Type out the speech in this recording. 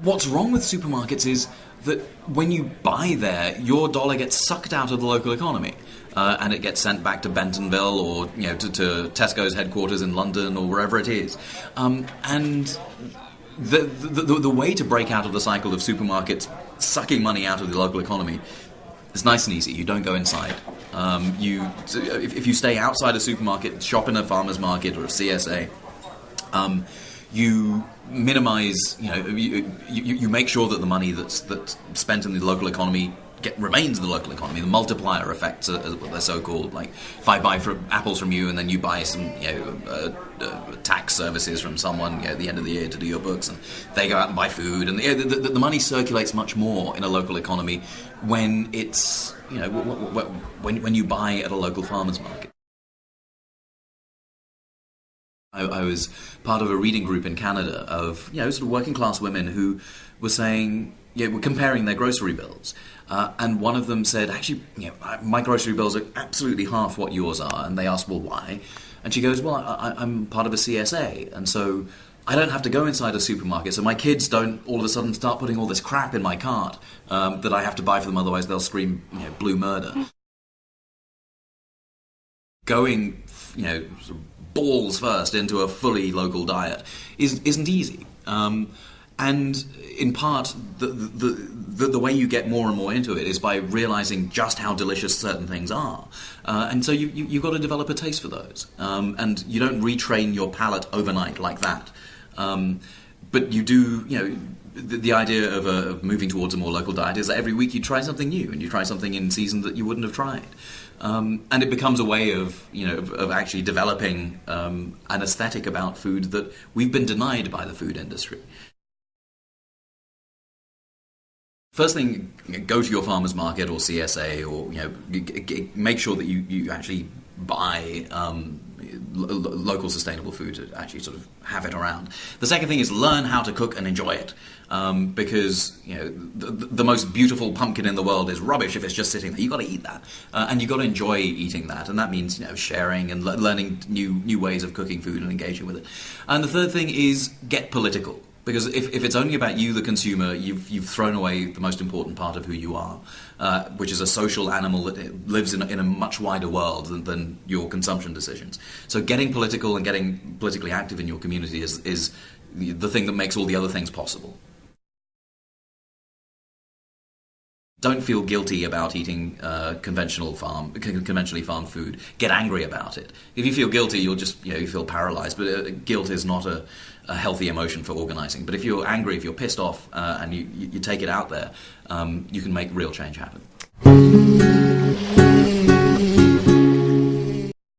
What's wrong with supermarkets is that when you buy there, your dollar gets sucked out of the local economy. And it gets sent back to Bentonville or to Tesco's headquarters in London or wherever it is. And the way to break out of the cycle of supermarkets sucking money out of the local economy is nice and easy. You don't go inside. If you stay outside a supermarket, shop in a farmer's market or a CSA, you minimize, you make sure that the money that's spent in the local economy remains in the local economy. The multiplier effects, as what they're so called. Like if I buy apples from you and then you buy some tax services from someone at the end of the year to do your books, and they go out and buy food, and the money circulates much more in a local economy when it's when you buy at a local farmer's market. I was part of a reading group in Canada of sort of working class women who were saying, were comparing their grocery bills, and one of them said, actually, my grocery bills are absolutely half what yours are. And they asked, well, why? And she goes, well, I'm part of a CSA, and so I don't have to go inside a supermarket, so my kids don't all of a sudden start putting all this crap in my cart that I have to buy for them, otherwise they'll scream, blue murder. Going, sort of balls first into a fully local diet isn't easy. And in part, the way you get more and more into it is by realizing just how delicious certain things are. And so you've got to develop a taste for those. And you don't retrain your palate overnight like that. But you do, the idea of moving towards a more local diet is that every week you try something new, and you try something in season that you wouldn't have tried. And it becomes a way of actually developing an aesthetic about food that we've been denied by the food industry. First thing, go to your farmer's market or CSA, or make sure that you actually buy local sustainable food to actually sort of have it around. The second thing is learn how to cook and enjoy it, because the most beautiful pumpkin in the world is rubbish if it's just sitting there. You've got to eat that, and you've got to enjoy eating that, and that means sharing and learning new ways of cooking food and engaging with it. And the third thing is get political. Because if it's only about you, the consumer, you've thrown away the most important part of who you are, which is a social animal that lives in a much wider world than your consumption decisions. So getting political and getting politically active in your community is the thing that makes all the other things possible. Don't feel guilty about eating conventionally farmed food. Get angry about it. If you feel guilty, you'll just you feel paralyzed. But guilt is not a healthy emotion for organizing. But if you're angry, if you're pissed off, and you take it out there, you can make real change happen.